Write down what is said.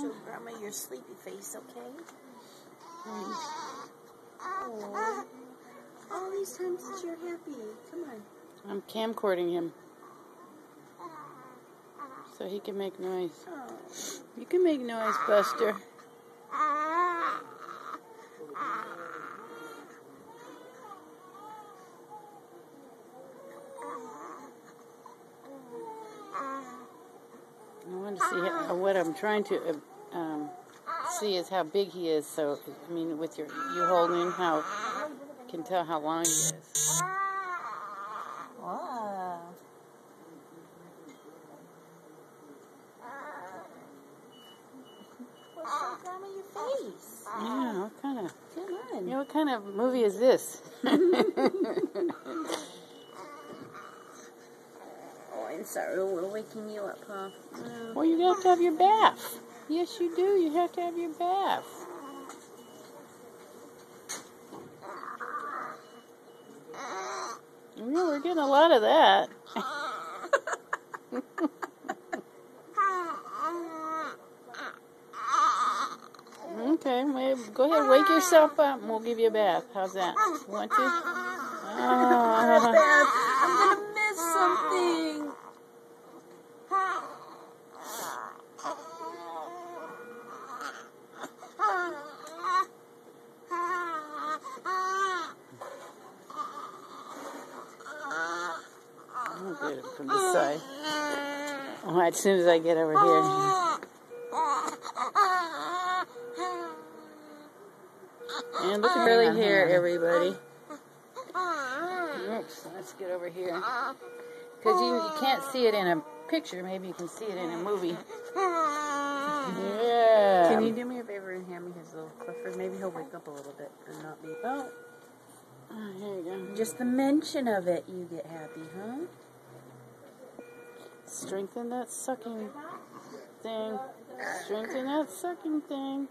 Show Grandma your sleepy face, okay? All these times that you're happy. Come on. I'm camcording him so he can make noise. Oh. You can make noise, Buster. I want to see what I'm trying to see is how big he is. So, I mean, with you holding him, how you can tell how long he is. Wow. Well, show Grandma your face. Yeah, what kind of? Come on. You know, what kind of movie is this? Oh, I'm sorry. We're waking you up, huh? Well, you have to have your bath. Yes, you do. You have to have your bath. Yeah, we're getting a lot of that. Okay, well, go ahead, wake yourself up, and we'll give you a bath. How's that? You want to? I'm gonna miss something. I'll get it from this side. Oh, as soon as I get over here. And look at curly hair, everybody. Oops, let's get over here. Because you can't see it in a picture. Maybe you can see it in a movie. Yeah. Can you do me a favor and hand me his little Clifford? Maybe he'll wake up a little bit and not be. Oh, here you go. Just the mention of it, you get happy, huh? Strengthen that sucking thing. Strengthen that sucking thing.